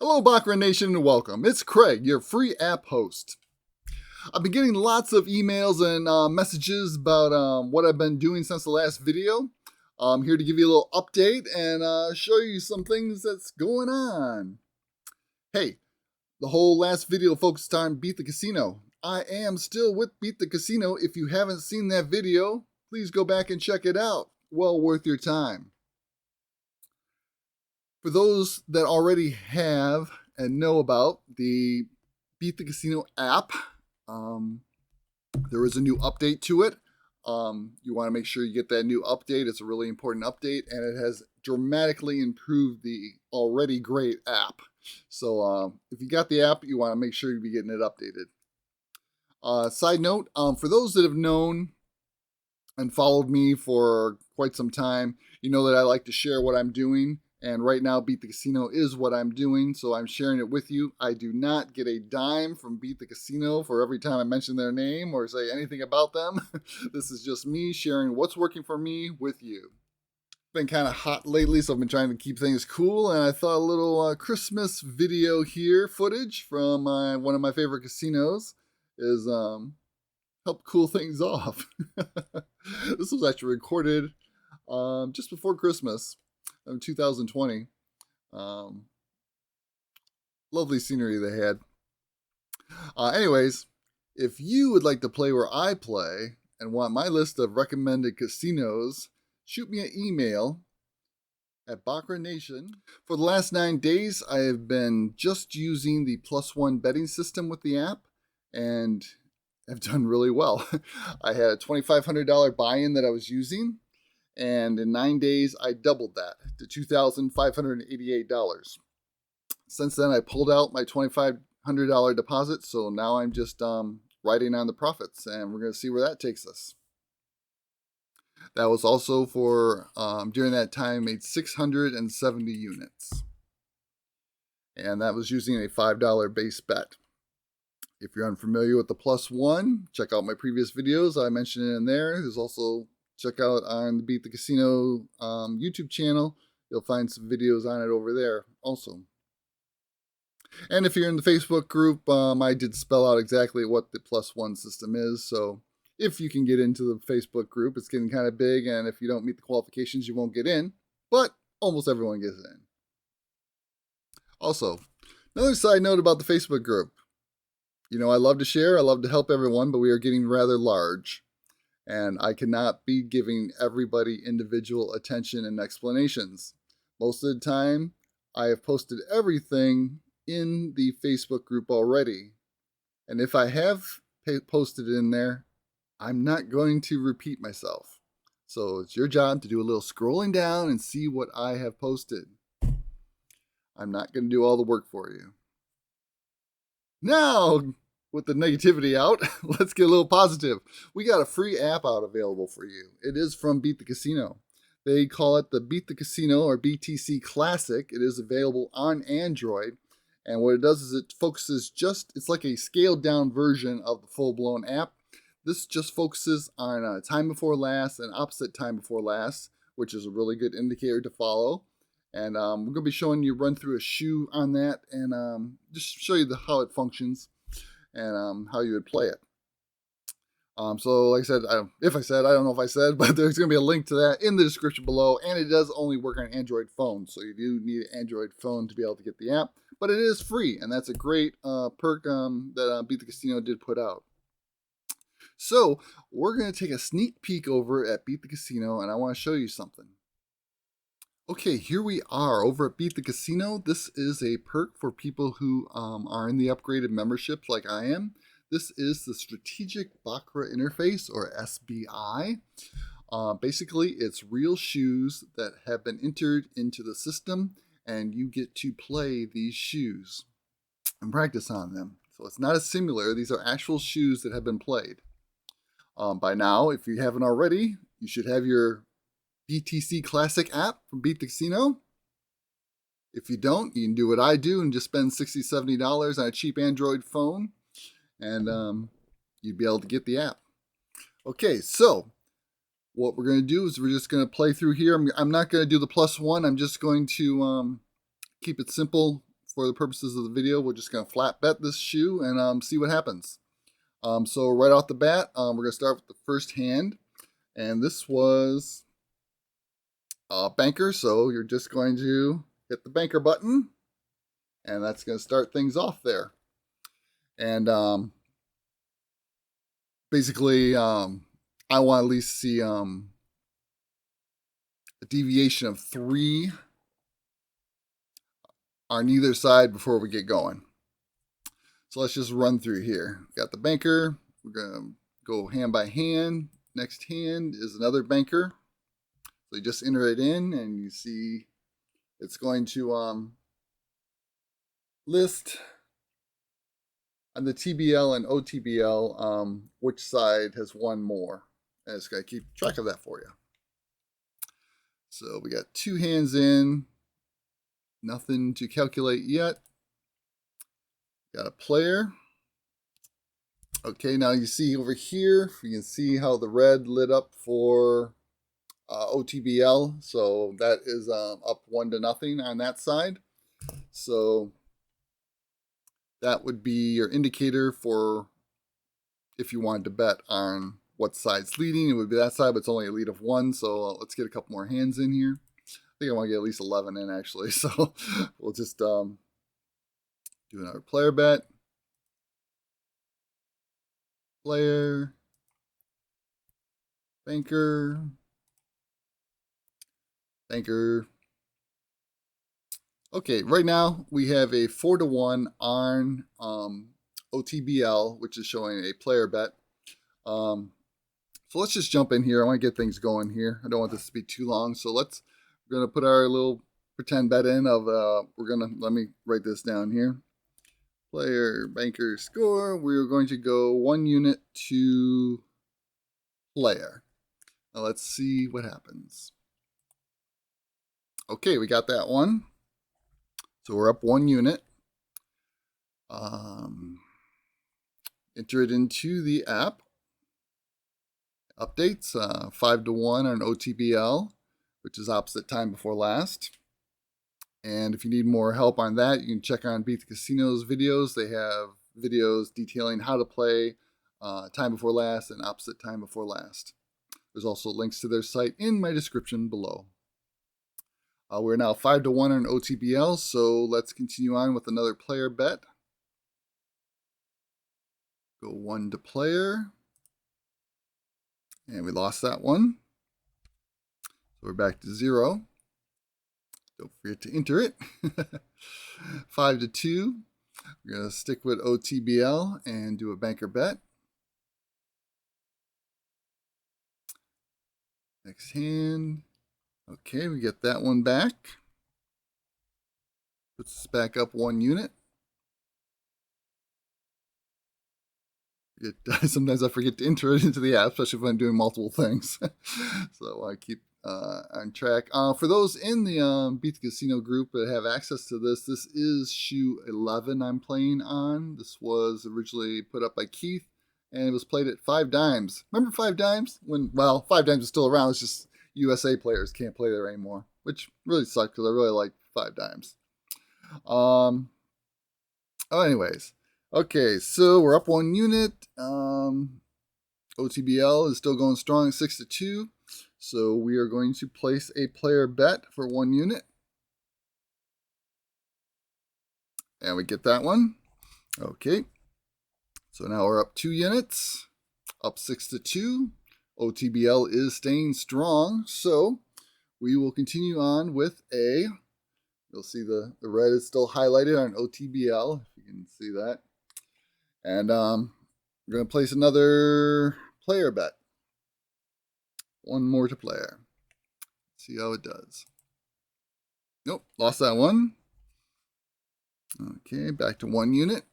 Hello, Baccarat Nation, and welcome. It's Craig, your free app host. I've been getting lots of emails and messages about what I've been doing since the last video. I'm here to give you a little update and show you some things that's going on. Hey, the whole last video focused on Beat the Casino. I am still with Beat the Casino. If you haven't seen that video, please go back and check it out. Well worth your time. For those that already have and know about the Beat the Casino app, there is a new update to it. You want to make sure you get that new update. It's a really important update, and it has dramatically improved the already great app. So if you got the app, you want to make sure you be getting it updated. Side note, for those that have known and followed me for quite some time, you know that I like to share what I'm doing. And right now, Beat the Casino is what I'm doing, so I'm sharing it with you. I do not get a dime from Beat the Casino for every time I mention their name or say anything about them. This is just me sharing what's working for me with you. It's been kind of hot lately, so I've been trying to keep things cool, and I thought a little Christmas video here, footage from one of my favorite casinos, is help cool things off. This was actually recorded just before Christmas. 2020. Lovely scenery they had. Anyways, if you would like to play where I play and want my list of recommended casinos, shoot me an email at BaccaratNation. For the last 9 days, I have been just using the +1 betting system with the app, and I've done really well. I had a $2,500 buy-in that I was using, and in 9 days, I doubled that to $2,588. Since then, I pulled out my $2,500 deposit, so now I'm just riding on the profits, and we're going to see where that takes us. That was also for, during that time, made 670 units. And that was using a $5 base bet. If you're unfamiliar with the +1, check out my previous videos. I mentioned it in there. There's also check out on the Beat the Casino YouTube channel. You'll find some videos on it over there also. And if you're in the Facebook group, I did spell out exactly what the +1 system is. So if you can get into the Facebook group, it's getting kind of big. And if you don't meet the qualifications, you won't get in. But almost everyone gets in. Also, another side note about the Facebook group. You know, I love to share. I love to help everyone, but we are getting rather large. And I cannot be giving everybody individual attention and explanations. Most of the time, I have posted everything in the Facebook group already. And if I have posted it in there, I'm not going to repeat myself. So it's your job to do a little scrolling down and see what I have posted. I'm not going to do all the work for you. Now, with the negativity out, let's get a little positive. We got a free app out available for you. It is from Beat the Casino. They call it the Beat the Casino or BTC Classic. It is available on Android. And what it does is it focuses it's like a scaled down version of the full-blown app. This just focuses on time before last and opposite time before last, which is a really good indicator to follow. And we're going to be showing you run through a shoe on that and just show you how it functions and how you would play it. So like I said, I don't know if I said, but there's going to be a link to that in the description below, and it does only work on Android phones, so you do need an Android phone to be able to get the app, but it is free, and that's a great perk that Beat the Casino did put out. So we're going to take a sneak peek over at Beat the Casino, and I want to show you something. Okay, here we are over at Beat the Casino. This is a perk for people who are in the upgraded memberships like I am. This is the Strategic Baccarat Interface, or SBI. Basically, it's real shoes that have been entered into the system, and you get to play these shoes and practice on them. So it's not a simulator. These are actual shoes that have been played. By now, if you haven't already, you should have your BTC Classic App from Beat the Casino. If you don't, you can do what I do and just spend $60, $70 on a cheap Android phone, and you'd be able to get the app. Okay, so what we're going to do is we're just going to play through here. I'm not going to do the +1. I'm just going to keep it simple for the purposes of the video, we're just going to flat bet this shoe and see what happens. So right off the bat, we're going to start with the first hand. And this was banker, so you're just going to hit the banker button. And that's going to start things off there. And basically, I want to at least see a deviation of 3 on either side before we get going. So let's just run through here. Got the banker. We're going to go hand by hand. Next hand is another banker. So you just enter it in and you see it's going to list on the TBL and OTBL which side has won more. And it's going to keep track of that for you. So we got 2 hands in. Nothing to calculate yet. Got a player. Okay, now you see over here, you can see how the red lit up for OTBL. So that is up 1-0 on that side. So that would be your indicator for if you wanted to bet on what side's leading. It would be that side, but it's only a lead of 1. So let's get a couple more hands in here. I think I want to get at least 11 in actually. So we'll just do another player bet. Player. Banker. Banker. Okay, right now we have a 4-1 on OTBL, which is showing a player bet. So let's just jump in here. I want to get things going here. I don't want this to be too long. So we're going to put our little pretend bet in of, let me write this down here. Player, banker, score. We're going to go 1 unit to player. Now let's see what happens. Okay, we got that one. So we're up 1 unit. Enter it into the app. Updates, 5-1 on OTBL, which is opposite time before last. And if you need more help on that, you can check on Beat the Casino's videos. They have videos detailing how to play time before last and opposite time before last. There's also links to their site in my description below. We're now 5-1 on OTBL, so let's continue on with another player bet. Go 1 to player. And we lost that one. So we're back to 0. Don't forget to enter it. 5-2. We're going to stick with OTBL and do a banker bet. Next hand. Okay, we get that one back. Puts us back up 1 unit. Sometimes I forget to enter it into the app, especially if I'm doing multiple things. So I keep on track. For those in the Beat the Casino group that have access to this, this is shoe 11 I'm playing on. This was originally put up by Keith, and it was played at 5 dimes. Remember 5 dimes? Well, 5 dimes is still around. It's just USA players can't play there anymore, which really sucks because I really like 5 dimes. Anyways. Okay, so we're up 1 unit. OTBL is still going strong at 6-2. So we are going to place a player bet for 1 unit. And we get that one. Okay. So now we're up 2 units. Up 6-2. OTBL is staying strong. So we will continue on with a, you'll see the red is still highlighted on OTBL, if you can see that. And we're going to place another player bet. 1 more to player. See how it does. Nope, lost that one. Okay, back to 1 unit.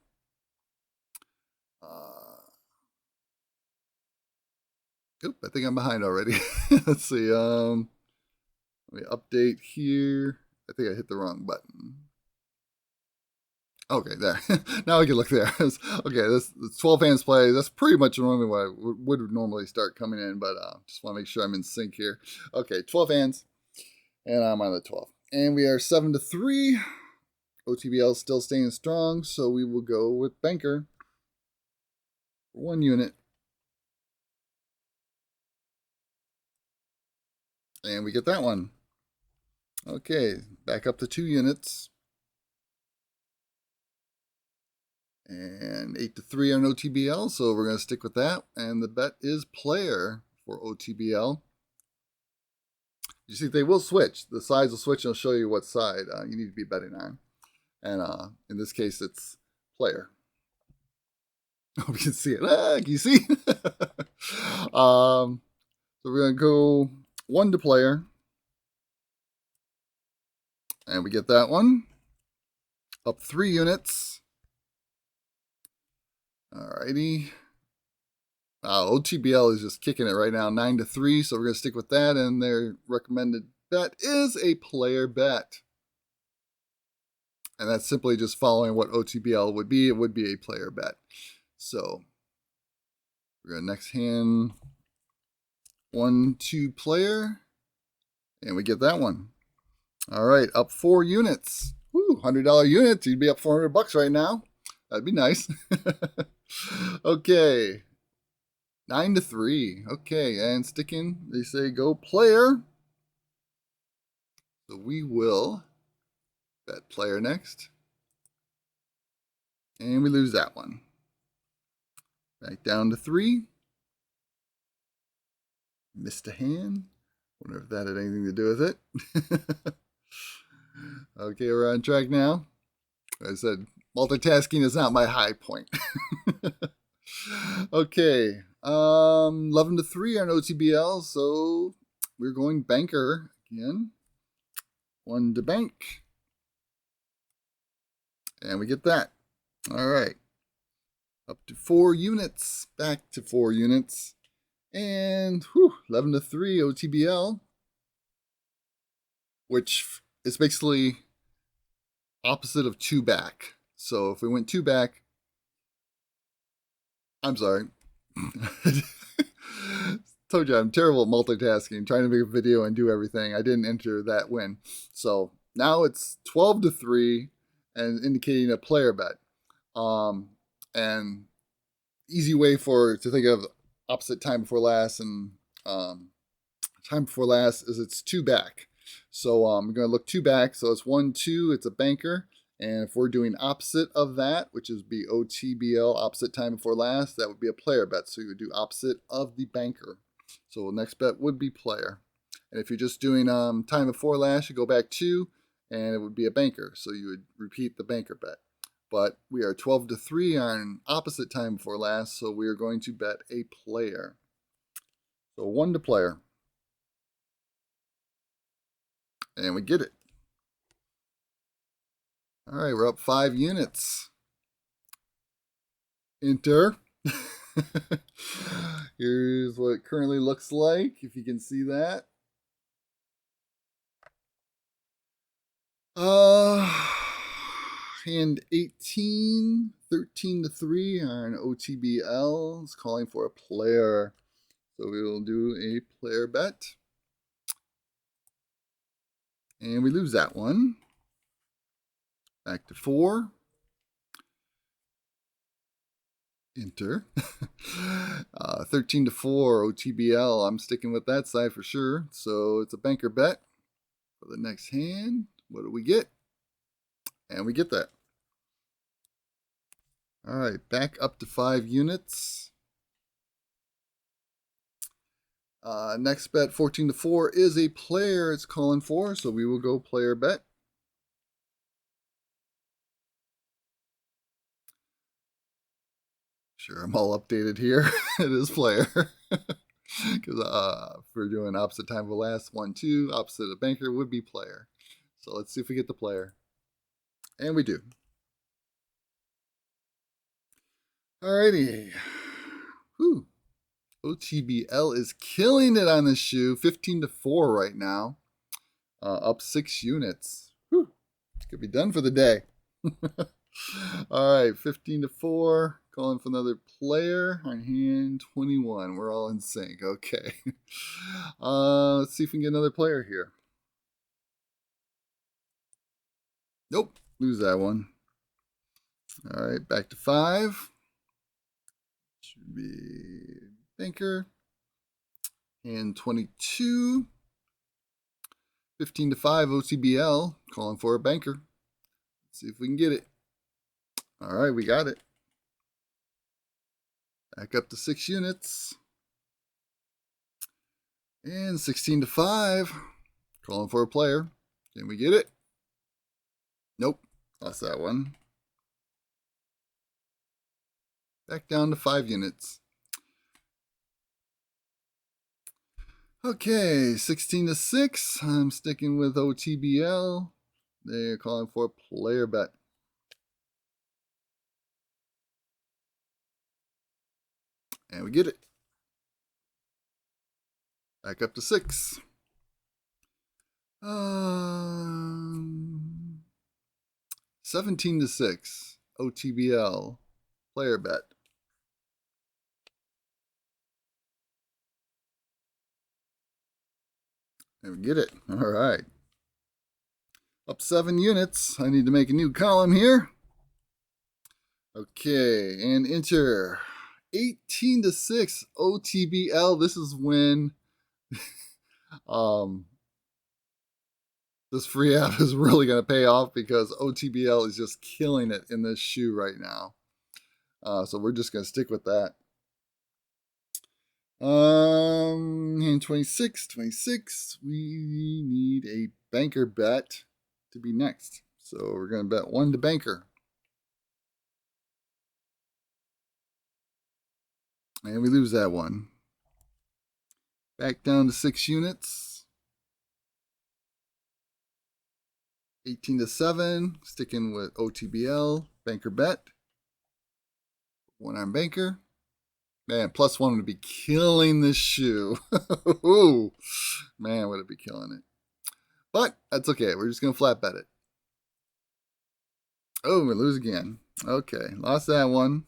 Oop, I think I'm behind already. Let's see. Let me update here. I think I hit the wrong button. Okay, there. Now we can look there. Okay, this 12 hands play. That's pretty much normally what I would normally start coming in, but just want to make sure I'm in sync here. Okay, 12 hands, and I'm on the 12. And we are 7-3. OTBL is still staying strong, so we will go with banker for 1 unit. And we get that one. Okay, back up to 2 units. And 8 to 3 on OTBL, so we're going to stick with that. And the bet is player for OTBL. You see, they will switch. The sides will switch, and I'll show you what side you need to be betting on. And in this case, it's player. I hope you can see it. Can you see? So we're going to go 1 to player. And we get that one. Up 3 units. Alrighty. OTBL is just kicking it right now, 9 to 3. So we're going to stick with that. And their recommended bet is a player bet. And that's simply just following what OTBL would be. It would be a player bet. So we're going to next hand 1, 2 player. And we get that one. All right, up 4 units. Woo, $100 units. You'd be up $400 right now. That'd be nice. Okay. 9 to 3. Okay, and sticking, they say go player. So we will bet player next. And we lose that one. Back down to 3. Missed a hand. Wonder if that had anything to do with it. Okay, we're on track now. As I said, multitasking is not my high point. Okay, 11 to 3 on OTBL, so we're going banker again. 1 to bank. And we get that. All right. Up to 4 units. Back to 4 units. And 11 to 3 OTBL, which is basically opposite of 2 back. So if we went 2 back, I'm sorry. Told you I'm terrible at multitasking, trying to make a video and do everything. I didn't enter that win. So now it's 12 to 3 and indicating a player bet. And easy way to think of opposite time before last and time before last is it's 2 back. So I'm going to look 2 back. So it's 1, 2, it's a banker. And if we're doing opposite of that, which is be OTBL, opposite time before last, that would be a player bet. So you would do opposite of the banker. So the next bet would be player. And if you're just doing time before last, you go back 2, and it would be a banker. So you would repeat the banker bet. But we are 12 to 3 on opposite time before last, so we are going to bet a player. So 1 to player. And we get it. All right, we're up 5 units. Enter. Here's what it currently looks like, if you can see that. Hand 18, 13 to 3 on OTBL. It's calling for a player. So we will do a player bet. And we lose that one. Back to 4. Enter. 13 to 4 OTBL. I'm sticking with that side for sure. So it's a banker bet for the next hand. What do we get? And we get that. All right, back up to 5 units. Next bet, 14 to 4, is a player it's calling for, so we will go player bet. Sure, I'm all updated here. It is player. Because if we're doing opposite time of the last 1, 2, opposite of banker would be player. So let's see if we get the player. And we do. Alrighty. Whew. OTBL is killing it on this shoe. 15 to 4 right now. Up 6 units. Whew. It's going to be done for the day. All right, 15 to 4. Calling for another player on hand 21. We're all in sync. Okay. Let's see if we can get another player here. Nope. Lose that one. All right, back to 5. Should be banker. And 22. 15 to 5 OTBL. Calling for a banker. Let's see if we can get it. All right, we got it. Back up to 6 units. And 16 to 5. Calling for a player. Can we get it? Nope. Lost that one. Back down to 5 units. Okay, 16 to 6. I'm sticking with OTBL. They're calling for a player bet. And we get it. Back up to 6. 17 to 6. OTBL. Player bet. And we get it. All right. Up 7 units. I need to make a new column here. Okay, and enter 18 to 6 OTBL. This is when this free app is really going to pay off because OTBL is just killing it in this shoe right now. So we're just going to stick with that. Hand 26. We need a banker bet to be next. So we're going to bet 1 to banker. And we lose that one. Back down to 6 units. 18 to 7. Sticking with OTBL. Banker bet. 1 arm banker. Man, +1 would be killing this shoe. Ooh, man, would it be killing it. But that's okay. We're just going to flat bet it. Oh, we lose again. Okay, lost that one.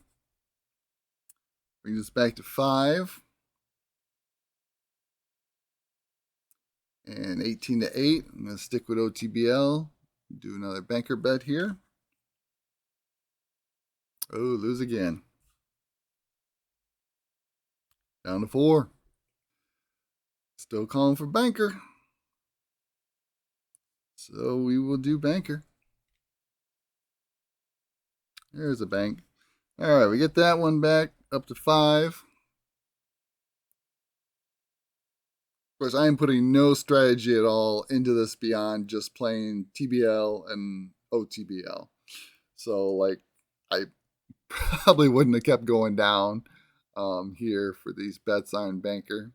Brings us back to 5. And 18 to 8. I'm going to stick with OTBL. Do another banker bet here. Oh, lose again. Down to 4. Still calling for banker. So we will do banker. There's a bank. All right, we get that one back up to 5. Of course, I am putting no strategy at all into this beyond just playing TBL and OTBL. So, like, I probably wouldn't have kept going down here for these bets on banker.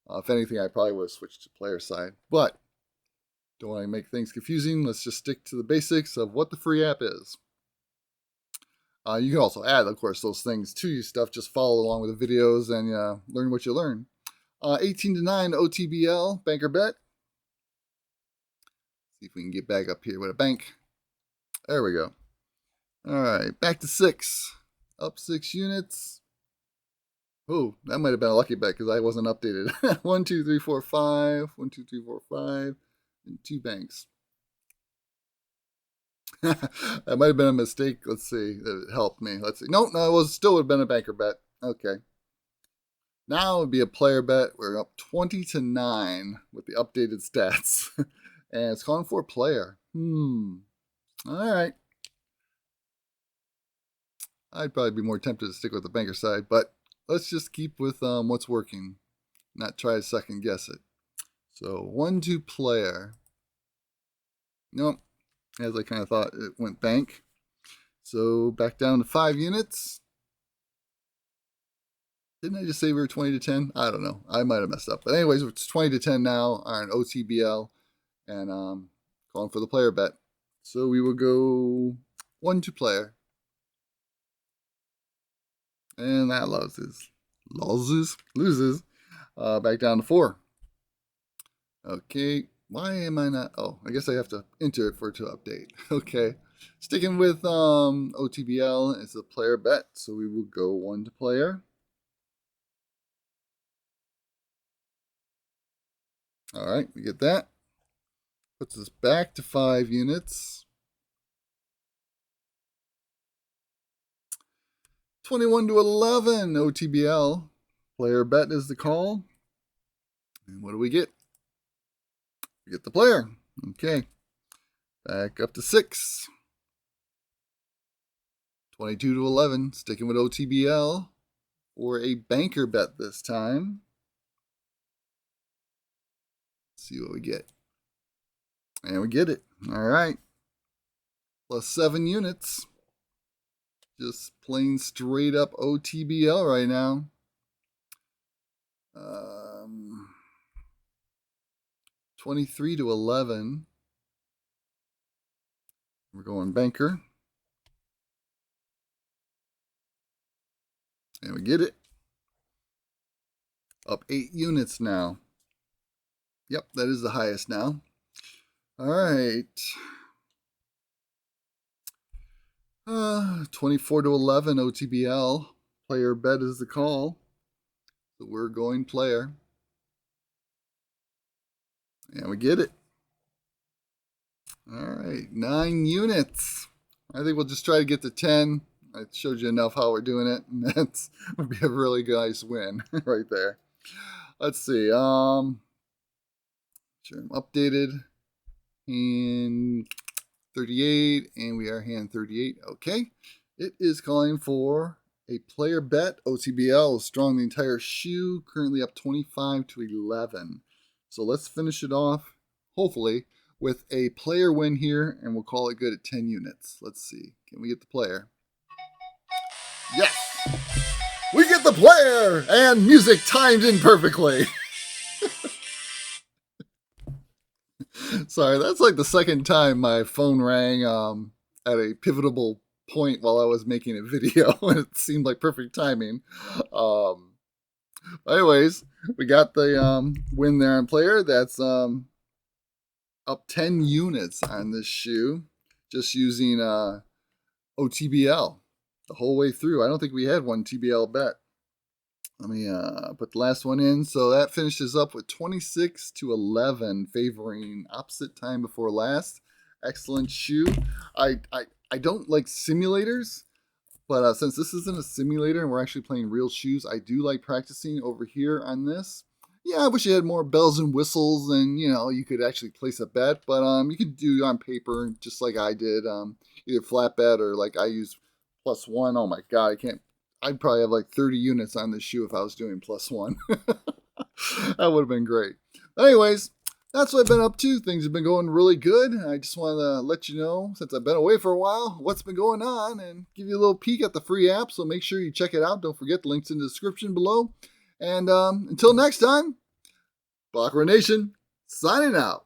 If anything, I probably would have switched to player side. But don't want to make things confusing. Let's just stick to the basics of what the free app is. You can also add, of course, those things to your stuff. Just follow along with the videos and learn what you learn. 18 to 9 OTBL banker bet. See if we can get back up here with a bank. There we go. All right, back to 6. Up 6 units. Oh, that might have been a lucky bet because I wasn't updated. 1, 2, 3, 4, 5. 1, 2, 3, 4, 5. And 2 banks. That might have been a mistake. Let's see. It helped me. Let's see. No, it was still would have been a banker bet. Okay. Now it would be a player bet. We're up 20 to 9 with the updated stats. And it's calling for a player. All right. I'd probably be more tempted to stick with the banker side, but let's just keep with what's working. Not try to second guess it. So 1, 2 player. Nope. As I kind of thought, it went bank. So back down to 5 units. Didn't I just say we were 20 to 10? I don't know. I might have messed up. But anyways, it's 20 to 10 now on OTBL. And calling for the player bet. So we will go 1 to player. And that loses. Back down to 4. Okay. Why am I not? Oh, I guess I have to enter it for it to update. Okay. Sticking with OTBL is a player bet. So we will go 1 to player. All right, we get that. Puts us back to 5 units. 21 to 11 OTBL. Player bet is the call. And what do we get? We get the player. Okay. Back up to 6. 22 to 11. Sticking with OTBL for a banker bet this time. Let's see what we get. And we get it. All right. Plus 7 units. Just plain straight up OTBL right now. 23 to 11. We're going banker. And we get it. Up 8 units now. Yep, that is the highest now. All right. 24 to 11 OTBL. Player bet is the call. So we're going player. And we get it. All right, 9 units. I think we'll just try to get to 10. I showed you enough how we're doing it, and that's would be a really nice win right there. Let's see. Sure, I'm updated. Hand 38, and we are hand 38. Okay, it is calling for a player bet. OTBL is strong the entire shoe, currently up 25 to 11. So let's finish it off, hopefully, with a player win here, and we'll call it good at 10 units. Let's see. Can we get the player? Yes! We get the player! And music timed in perfectly. Sorry, that's like the second time my phone rang at a pivotal point while I was making a video, and it seemed like perfect timing. Anyways, we got the win there on player. That's up 10 units on this shoe, just using OTBL the whole way through. I don't think we had one TBL bet. Let me put the last one in. So that finishes up with 26 to 11, favoring opposite time before last. Excellent shoe. I don't like simulators, but since this isn't a simulator and we're actually playing real shoes, I do like practicing over here on this. Yeah, I wish you had more bells and whistles and, you know, you could actually place a bet, but you could do on paper just like I did, either flat bet or like I use +1. Oh my God, I'd probably have like 30 units on this shoe if I was doing +1. That would have been great. Anyways, that's what I've been up to. Things have been going really good. I just want to let you know, since I've been away for a while, what's been going on and give you a little peek at the free app. So make sure you check it out. Don't forget the links in the description below. And until next time, BaccaratNation signing out.